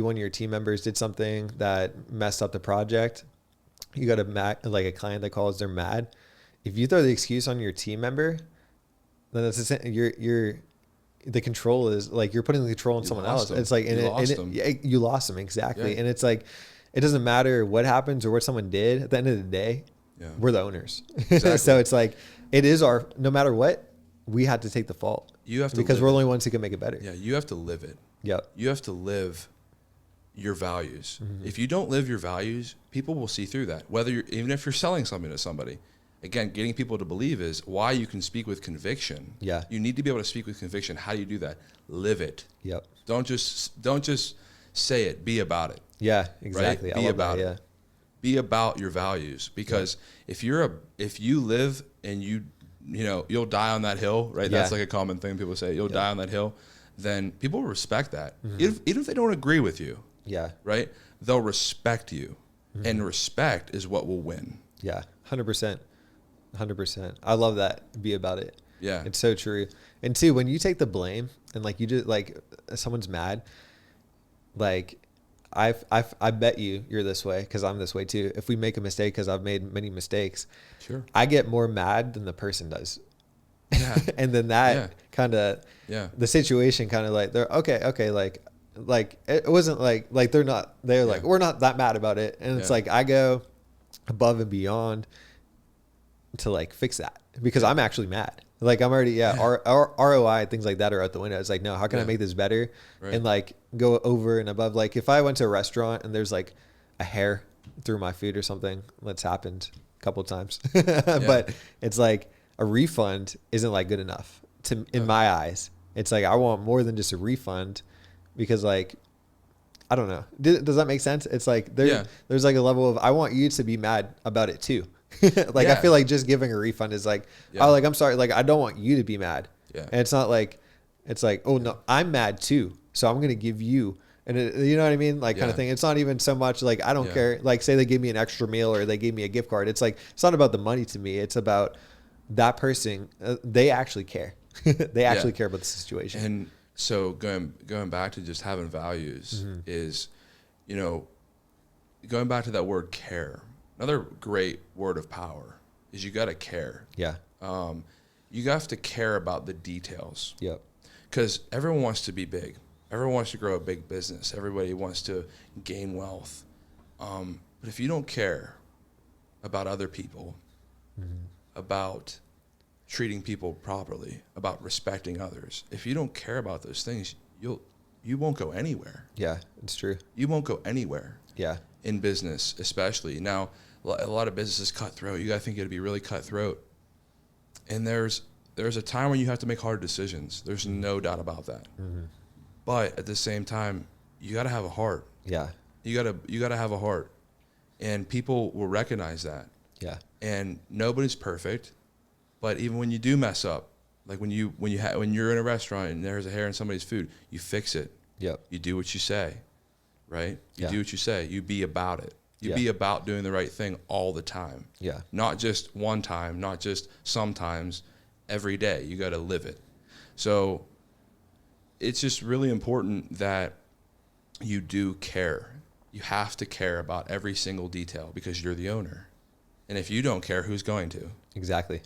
B: one of your team members did something that messed up the project. You got a client that calls, they're mad. If you throw the excuse on your team member, then that's the control is like you're putting the control on someone else. It's like you lost them, exactly. Yeah. And it's like it doesn't matter what happens or what someone did. At the end of the day, we're the owners. Exactly. So it's like it is no matter what, we had to take the fault. You have to, because we're the only ones who can make it better. Yeah, you have to live it. Yeah, you have to live your values. Mm-hmm. If you don't live your values, people will see through that. Even if you're selling something to somebody, again, getting people to believe is why you can speak with conviction. Yeah, you need to be able to speak with conviction. How do you do that? Live it. Yep. Don't just say it. Be about it. Yeah, exactly. Right? Be about it. Yeah. Be about your values, because if you live and you'll die on that hill, right? That's like a common thing people say. You'll die on that hill. Then people will respect that, even if they don't agree with you. Yeah. Right. They'll respect you, and respect is what will win. Yeah. 100%. 100%. I love that. Be about it. Yeah. It's so true. And two, when you take the blame and like you just like someone's mad, like I bet you're this way, because I'm this way too. If we make a mistake, because I've made many mistakes, sure, I get more mad than the person does. Yeah. And then that kind of, the situation kind of like, they're okay. Like it wasn't like they're like, we're not that mad about it. And it's like, I go above and beyond to like fix that, because I'm actually mad. Like I'm already, our ROI, things like that are out the window. It's like, no, how can I make this better? Right. And like go over and above. Like if I went to a restaurant and there's like a hair through my food or something, that's happened a couple of times, but it's like a refund isn't like good enough in my eyes. It's like, I want more than just a refund, because like, I don't know. Does that make sense? It's like, there's like a level of, I want you to be mad about it too. I feel like just giving a refund is like, oh, like, I'm sorry. Like, I don't want you to be mad. Yeah. And it's not like, it's like, oh no, I'm mad too, so I'm going to give you, and you know what I mean? Like kind of thing. It's not even so much like, I don't care. Like say they gave me an extra meal or they gave me a gift card. It's like, it's not about the money to me. It's about that person. They actually care. They actually care about the situation. And so going back to just having values is, going back to that word care. Another great word of power is you got to care. Yeah. You have to care about the details. Yep. Because everyone wants to be big. Everyone wants to grow a big business. Everybody wants to gain wealth. But if you don't care about other people, about treating people properly, about respecting others, if you don't care about those things, you won't go anywhere. Yeah, it's true. You won't go anywhere. Yeah. In business, especially. Now, a lot of businesses cutthroat. You got to think it'd be really cutthroat. And there's a time when you have to make hard decisions. There's no doubt about that. Mm-hmm. But at the same time, you got to have a heart.
A: Yeah.
B: You got to have a heart. And people will recognize that.
A: Yeah.
B: And nobody's perfect, but even when you do mess up, like when you're in a restaurant and there's a hair in somebody's food, you fix it.
A: Yep.
B: You do what you say, right? You
A: Yeah.
B: do what you say. You be about it. You be about doing the right thing all the time.
A: Yeah.
B: Not just one time, not just sometimes, every day. You got to live it. So it's just really important that you do care. You have to care about every single detail because you're the owner. And if you don't care, who's going to?
A: Exactly.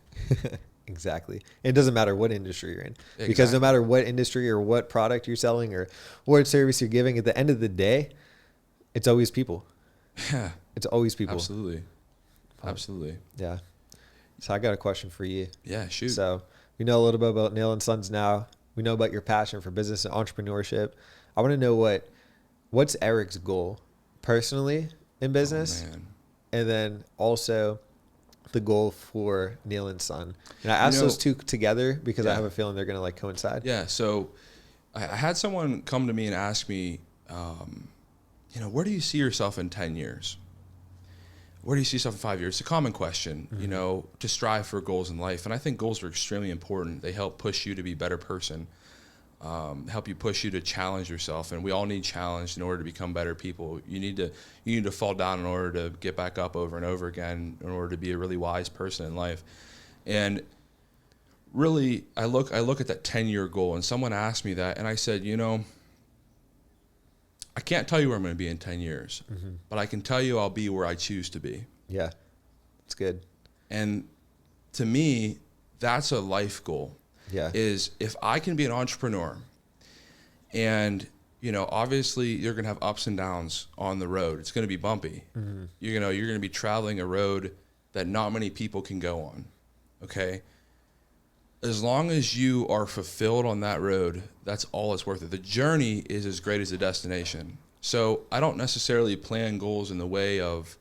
A: Exactly. It doesn't matter what industry you're in.
B: Exactly.
A: Because no matter what industry or what product you're selling or what service you're giving, at the end of the day, it's always people.
B: Yeah.
A: It's always people.
B: Absolutely. Absolutely.
A: Yeah. So I got a question for you.
B: Yeah, shoot.
A: So we know a little bit about Neill and Sons now. We know about your passion for business and entrepreneurship. I want to know what's Eric's goal personally in business, and then also the goal for Neill and Son. And I asked those two together because I have a feeling they're going to like coincide.
B: Yeah. So I had someone come to me and ask me, where do you see yourself in 10 years? Where do you see yourself in 5 years? It's a common question, mm-hmm. To strive for goals in life. And I think goals are extremely important. They help push you to be a better person, help you push you to challenge yourself. And we all need challenge in order to become better people. You need to fall down in order to get back up over and over again in order to be a really wise person in life. And really, I look at that 10-year goal, and someone asked me that, and I said, I can't tell you where I'm going to be in 10 years, mm-hmm. but I can tell you I'll be where I choose to be.
A: Yeah, it's good.
B: And to me, that's a life goal.
A: Yeah.
B: Is if I can be an entrepreneur and, obviously you're going to have ups and downs on the road. It's going to be bumpy. Mm-hmm. You're going to be traveling a road that not many people can go on. Okay. As long as you are fulfilled on that road, that's all it's worth it. The journey is as great as the destination. So I don't necessarily plan goals in the way of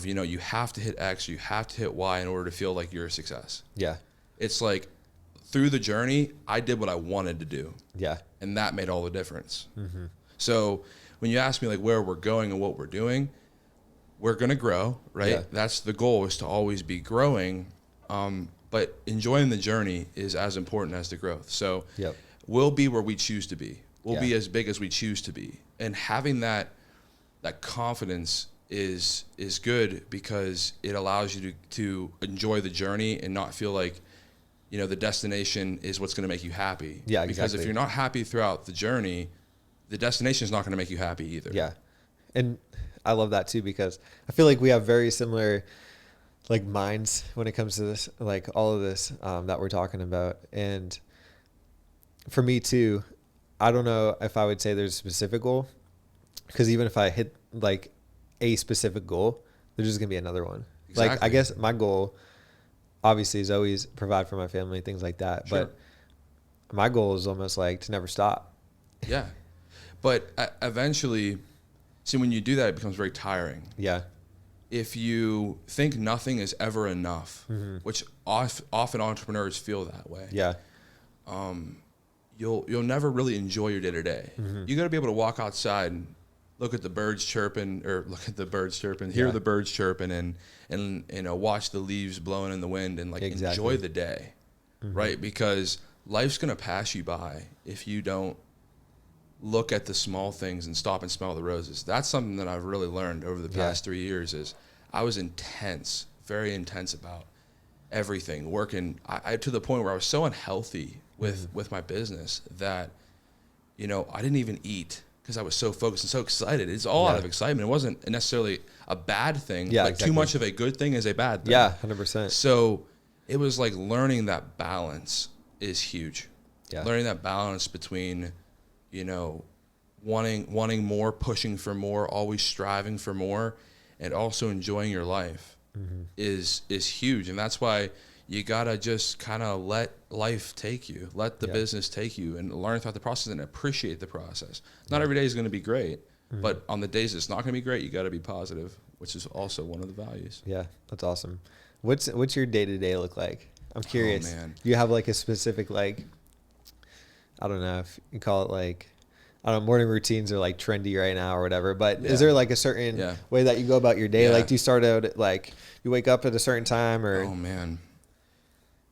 B: you have to hit X, you have to hit Y in order to feel like you're a success.
A: Yeah.
B: It's like through the journey, I did what I wanted to do.
A: Yeah.
B: And that made all the difference.
A: Mm-hmm.
B: So when you ask me like where we're going and what we're doing, we're going to grow, right?
A: Yeah.
B: That's the goal, is to always be growing. But enjoying the journey is as important as the growth. So we'll be where we choose to be. We'll be as big as we choose to be. And having that confidence is good because it allows you to enjoy the journey and not feel like, the destination is what's going to make you happy.
A: Yeah, exactly.
B: Because if you're not happy throughout the journey, the destination is not going to make you happy either.
A: Yeah. And I love that too, because I feel like we have very similar like minds when it comes to this, like all of this that we're talking about. And for me too, I don't know if I would say there's a specific goal, because even if I hit like a specific goal, there's just gonna be another one. Exactly. Like I guess my goal obviously is always provide for my family, things like that. Sure. But my goal is almost like to never stop.
B: Yeah. But eventually, see, when you do that, it becomes very tiring.
A: Yeah.
B: If you think nothing is ever enough, mm-hmm. which often entrepreneurs feel that way, you'll never really enjoy your day to day. You got to be able to walk outside and look at the birds chirping, hear the birds chirping, and watch the leaves blowing in the wind, and enjoy the day, right? Because life's gonna pass you by if you don't look at the small things and stop and smell the roses. That's something that I've really learned over the past 3 years. Is I was very intense about everything, working I to the point where I was so unhealthy with my business that, I didn't even eat because I was so focused and so excited. It's all out of excitement. It wasn't necessarily a bad thing, but exactly. Too much of a good thing is a bad thing.
A: Yeah, 100%.
B: So it was like learning that balance is huge.
A: Yeah.
B: Learning that balance between, wanting more, pushing for more, always striving for more, and also enjoying your life is huge. And that's why you gotta just kind of let life take you, let the business take you, and learn throughout the process and appreciate the process. Not every day is going to be great, but on the days it's not going to be great, you got to be positive. which is also one of the values.
A: Yeah, that's awesome. What's your day-to-day look like? I'm curious.
B: Oh, man.
A: Do you have like a specific, like, I don't know if you call it like, I don't know, morning routines are like trendy right now or whatever, but is there like a certain way that you go about your day? Like, do you start out at, like, you wake up at a certain time, or?
B: Oh man,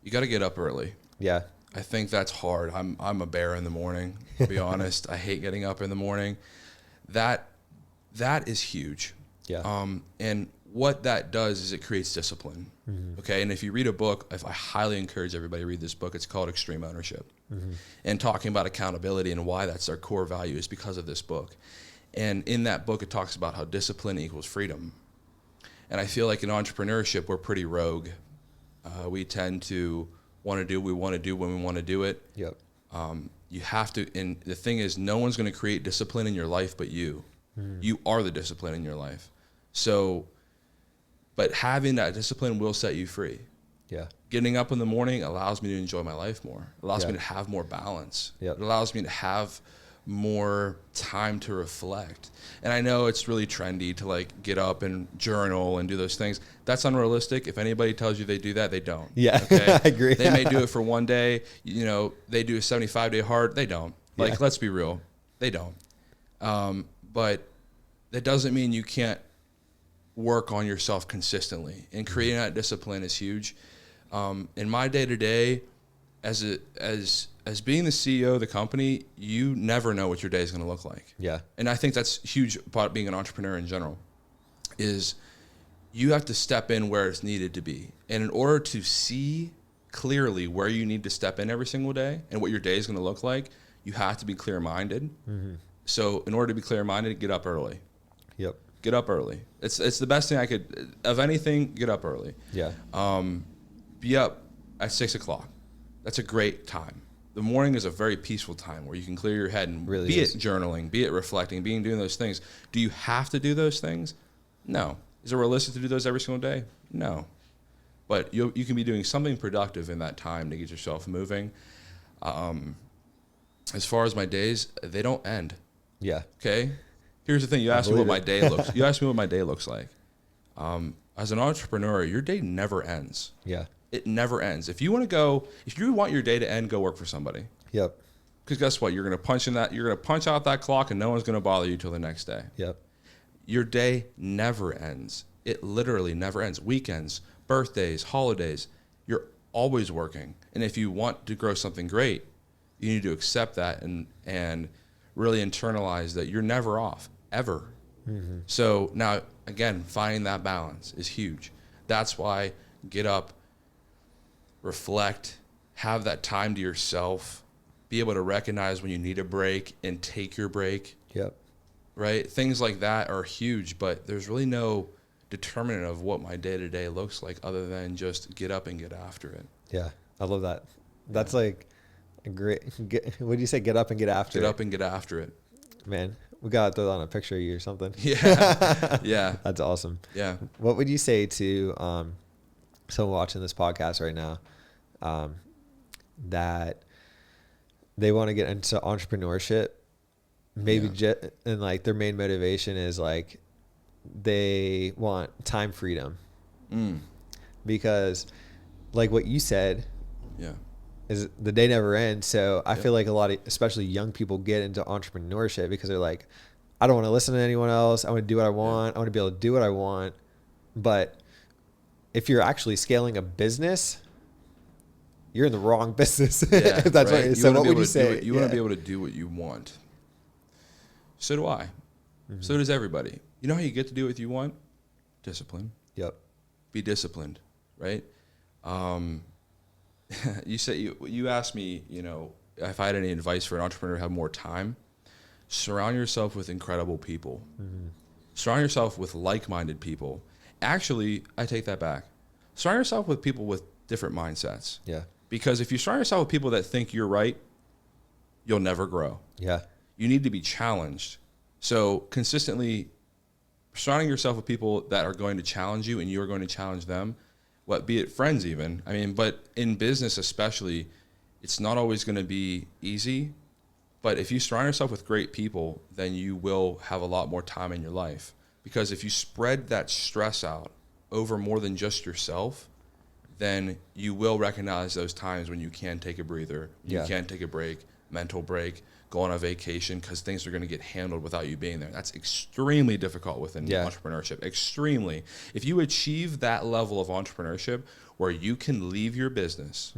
B: you got to get up early.
A: Yeah.
B: I think that's hard. I'm a bear in the morning, to be honest. I hate getting up in the morning. That is huge.
A: Yeah.
B: And what that does is it creates discipline.
A: Mm-hmm.
B: Okay. And if you read a book, I highly encourage everybody to read this book. It's called Extreme Ownership.
A: Mm-hmm.
B: And talking about accountability and why that's our core value is because of this book. And in that book, it talks about how discipline equals freedom. And I feel like in entrepreneurship, we're pretty rogue. We tend to want to do what we want to do when we want to do it.
A: Yep.
B: You have to, and the thing is, no one's going to create discipline in your life but you. Mm. You are the discipline in your life. So, but having that discipline will set you free.
A: Yeah.
B: Getting up in the morning allows me to enjoy my life more. It allows me to have more balance. It allows me to have more time to reflect. And I know it's really trendy to like get up and journal and do those things. That's unrealistic. If anybody tells you they do that, they don't.
A: Yeah.
B: Okay?
A: I agree.
B: They may do it for one day. You know, they do a 75-day hard. They don't. Like, let's be real. They don't. But that doesn't mean you can't work on yourself consistently. And creating that discipline is huge. In my day-to-day, as being the CEO of the company, you never know what your day is going to look like.
A: Yeah.
B: And I think that's huge about being an entrepreneur in general, is you have to step in where it's needed to be. And in order to see clearly where you need to step in every single day and what your day is going to look like, you have to be clear-minded. Mm-hmm. So in order to be clear-minded, get up early.
A: Yep.
B: Get up early. It's the best thing I could, of anything, get up early.
A: Yeah.
B: Be up at 6 o'clock. That's a great time. The morning is a very peaceful time where you can clear your head and
A: really
B: be
A: is.
B: it journaling, be it reflecting, doing those things. Do you have to do those things? No. Is it realistic to do those every single day? No. But you can be doing something productive in that time to get yourself moving. As far as my days, they don't end.
A: Yeah.
B: Okay. Here's the thing. You asked me what my day looks. You asked me what my day looks like. As an entrepreneur, your day never ends.
A: Yeah.
B: It never ends. If you want your day to end, go work for somebody.
A: Yep.
B: Because guess what? You're going to punch out that clock and no one's going to bother you till the next day.
A: Yep.
B: Your day never ends. It literally never ends. Weekends, birthdays, holidays, you're always working. And if you want to grow something great, you need to accept that and really internalize that you're never off, ever. Mm-hmm. So now, again, finding that balance is huge. That's why get up, reflect, have that time to yourself, be able to recognize when you need a break and take your break.
A: Yep.
B: Right? Things like that are huge, but there's really no determinant of what my day-to-day looks like other than just get up and get after it.
A: Yeah. I love that. That's like a great, what do you say? Get up and get after it.
B: Get up and get after it.
A: Man, we got to throw that on a picture of you or something.
B: Yeah. Yeah.
A: That's awesome.
B: Yeah.
A: What would you say to someone watching this podcast right now that they want to get into entrepreneurship, maybe and like their main motivation is like they want time freedom, because like what you said, is the day never ends. So I feel like a lot of, especially young people, get into entrepreneurship because they're like, I don't want to listen to anyone else. I want to do what I want. I want to be able to do what I want. But if you're actually scaling a business, you're in the wrong business.
B: Yeah,
A: if that's right. So what would you say?
B: You want to be able to do what you want. So do I. Mm-hmm. So does everybody. You know how you get to do what you want? Discipline.
A: Yep.
B: Be disciplined, right? You asked me, if I had any advice for an entrepreneur to have more time. Surround yourself with incredible people. Mm-hmm. Surround yourself with like-minded people. Actually, I take that back. Surround yourself with people with different mindsets.
A: Yeah.
B: Because if you surround yourself with people that think you're right, you'll never grow.
A: Yeah.
B: You need to be challenged. So consistently surrounding yourself with people that are going to challenge you and you're going to challenge them, be it friends even. I mean, but in business especially, it's not always going to be easy. But if you surround yourself with great people, then you will have a lot more time in your life. Because if you spread that stress out over more than just yourself, then you will recognize those times when you can take a breather, you can take a break, mental break, go on a vacation, because things are going to get handled without you being there. That's extremely difficult within entrepreneurship. Extremely. If you achieve that level of entrepreneurship where you can leave your business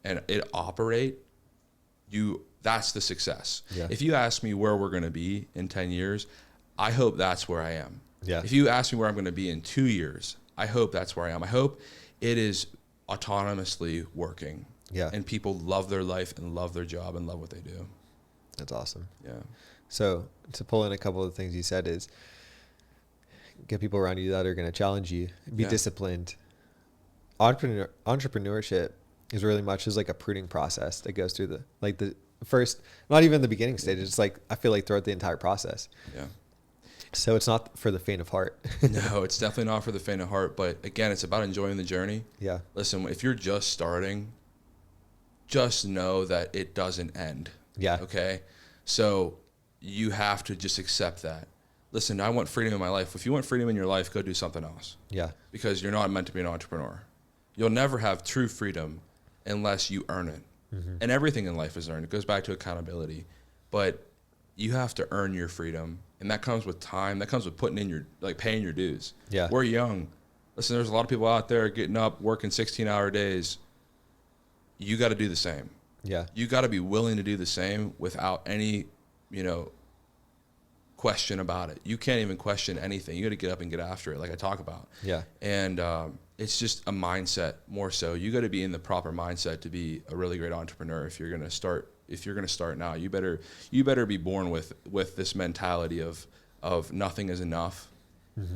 B: and it operate, that's the success. Yeah. If you ask me where we're going to be in 10 years, I hope that's where I am. Yeah. If you ask me where I'm going to be in 2 years, I hope that's where I am. I hope it is autonomously working. Yeah. And people love their life and love their job and love what they do.
A: That's awesome.
B: Yeah.
A: So to pull in a couple of the things you said is get people around you that are going to challenge you, be disciplined. Entrepreneurship is really much as like a pruning process that goes through the first, not even the beginning stages. It's like, I feel like throughout the entire process. Yeah. So it's not for the faint of heart.
B: No, it's definitely not for the faint of heart. But again, it's about enjoying the journey. Yeah. Listen, if you're just starting, just know that it doesn't end. Yeah. Okay. So you have to just accept that. Listen, I want freedom in my life. If you want freedom in your life, go do something else. Yeah. Because you're not meant to be an entrepreneur. You'll never have true freedom unless you earn it. Mm-hmm. And everything in life is earned. It goes back to accountability. But you have to earn your freedom. And that comes with time. That comes with putting in paying your dues. Yeah. We're young. Listen, there's a lot of people out there getting up, working 16-hour days. You got to do the same. Yeah. You got to be willing to do the same without any, question about it. You can't even question anything. You got to get up and get after it, like I talk about. Yeah. And it's just a mindset more so. You got to be in the proper mindset to be a really great entrepreneur. If you're going to start now, you better be born with this mentality of nothing is enough,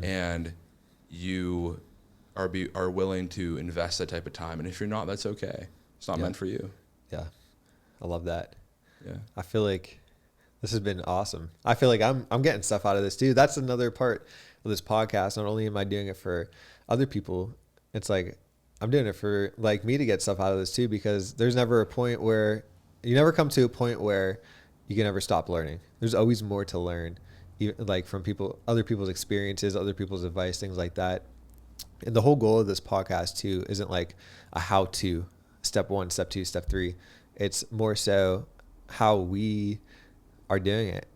B: and you are willing to invest that type of time. And if you're not, that's okay. It's not meant for you.
A: Yeah. I love that. Yeah. I feel like this has been awesome. I feel like I'm getting stuff out of this too. That's another part of this podcast. Not only am I doing it for other people, it's like I'm doing it for like me to get stuff out of this too, because there's never a point where you never come to a point where you can ever stop learning. There's always more to learn, even like from other people's experiences, other people's advice, things like that. And the whole goal of this podcast too isn't like a how-to, step 1, step 2, step 3. It's more so how we are doing it,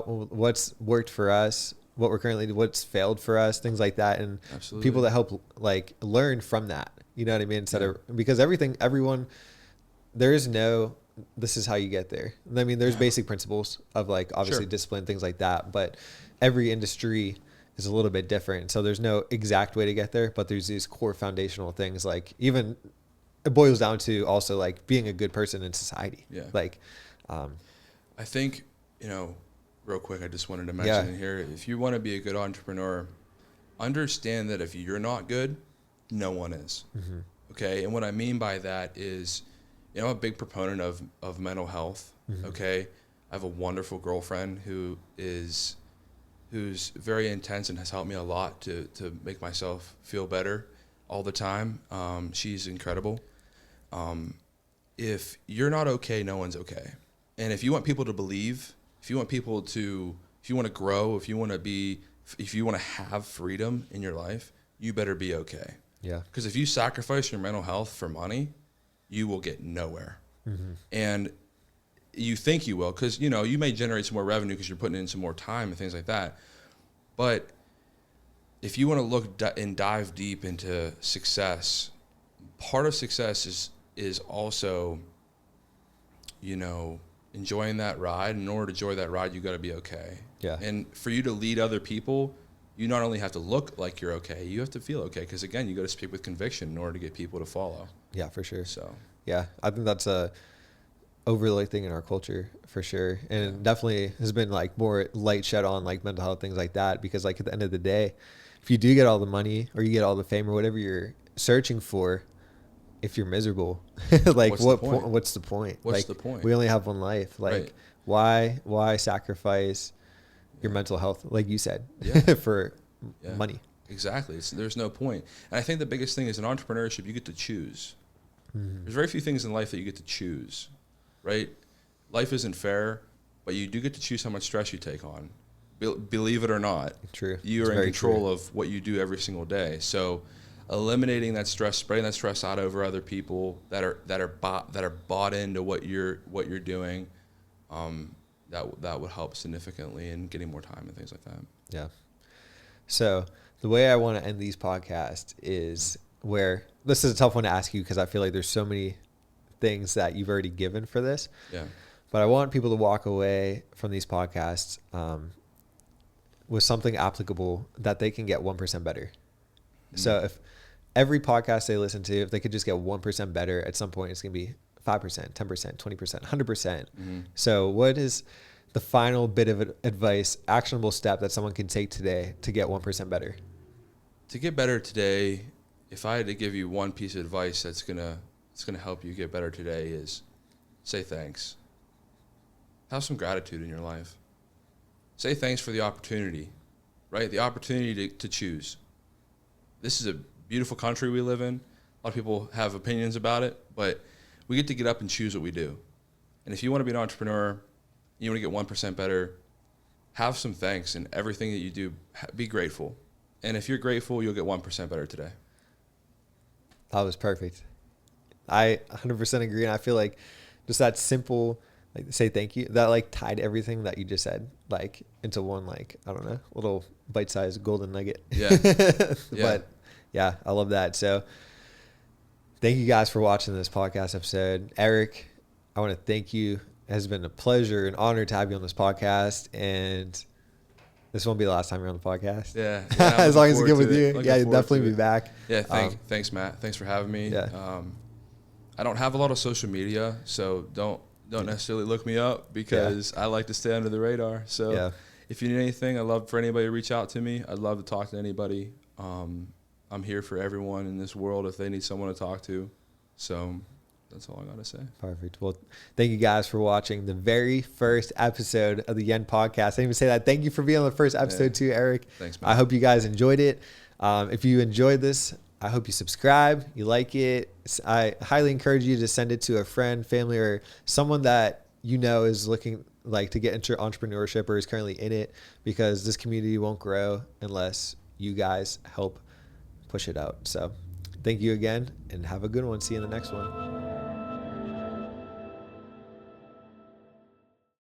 A: what's worked for us, what's failed for us, things like that. And Absolutely. People that help like learn from that, you know what I mean? Because everyone, there is no, this is how you get there. I mean, there's basic principles of like, obviously discipline, things like that, but every industry is a little bit different. So there's no exact way to get there, but there's these core foundational things. Like even it boils down to also like being a good person in society. Yeah. Like,
B: I think, real quick, I just wanted to mention in here, if you want to be a good entrepreneur, understand that if you're not good, no one is. Mm-hmm. Okay. And what I mean by that is, I'm a big proponent of mental health. Mm-hmm. Okay. I have a wonderful girlfriend who's very intense and has helped me a lot to make myself feel better all the time. She's incredible. If you're not okay, no one's okay. And if you want people to believe, if you want to grow, if you want to have freedom in your life, you better be okay. Yeah. Because if you sacrifice your mental health for money, you will get nowhere. Mm-hmm. And you think you will, because, you may generate some more revenue because you're putting in some more time and things like that. But if you want to look and dive deep into success, part of success is also, enjoying that ride. In order to enjoy that ride, you got to be okay. Yeah. And for you to lead other people, you not only have to look like you're okay, you have to feel okay. Because again, you got to speak with conviction in order to get people to follow.
A: Yeah, for sure.
B: So
A: yeah, I think that's a overlooked thing in our culture for sure, and definitely has been like more light shed on like mental health, things like that. Because like at the end of the day, if you do get all the money or you get all the fame or whatever you're searching for, if you're miserable, like what's the point? What's the point? We only have one life. Like why sacrifice your mental health, like you said, for money?
B: Exactly. There's no point. And I think the biggest thing is in entrepreneurship, you get to choose. Mm-hmm. There's very few things in life that you get to choose, right? Life isn't fair, but you do get to choose how much stress you take on. Believe it or not,
A: True.
B: you are in control of what you do every single day. So eliminating that stress, spreading that stress out over other people that are bought into what you're doing, that would help significantly in getting more time and things like that.
A: Yeah. So the way I want to end these podcasts is where this is a tough one to ask you because I feel like there's so many things that you've already given for this.
B: Yeah.
A: But I want people to walk away from these podcasts with something applicable that they can get 1% better. Mm-hmm. So if every podcast they listen to, if they could just get 1% better, at some point it's going to be 5%, 10%, 20%, 100%. Mm-hmm. So what is the final bit of advice, actionable step that someone can take today to get 1% better?
B: To get better today, if I had to give you one piece of advice that's going to help you get better today is say thanks. Have some gratitude in your life. Say thanks for the opportunity, right? The opportunity to choose. This is a beautiful country we live in. A lot of people have opinions about it, but we get to get up and choose what we do. And if you want to be an entrepreneur, you want to get 1% better, have some thanks in everything that you do. Be grateful. And if you're grateful, you'll get 1% better today.
A: That was perfect. I 100% agree. And I feel like just that simple, like say thank you, that like tied everything that you just said like into one, like, I don't know, little bite-sized golden nugget.
B: Yeah.
A: But yeah, I love that. So thank you guys for watching this podcast episode. Eric, I want to thank you. It has been a pleasure and honor to have you on this podcast. And this won't be the last time you're on the podcast.
B: Yeah.
A: As long as it's good with you. Yeah, you'll definitely be back.
B: Yeah. Thanks, Matt. Thanks for having me.
A: Yeah.
B: I don't have a lot of social media, so don't necessarily look me up because I like to stay under the radar. So if you need anything, I'd love for anybody to reach out to me. I'd love to talk to anybody. I'm here for everyone in this world if they need someone to talk to. So that's all I got to say. Perfect.
A: Well, thank you guys for watching the very first episode of the Yen podcast. I didn't even say that. Thank you for being on the first episode too, Eric.
B: Thanks, man.
A: I hope you guys enjoyed it. If you enjoyed this, I hope you subscribe, you like it. I highly encourage you to send it to a friend, family, or someone that you know is looking like to get into entrepreneurship or is currently in it, because this community won't grow unless you guys help push it out. So thank you again and have a good one. See you in the next one.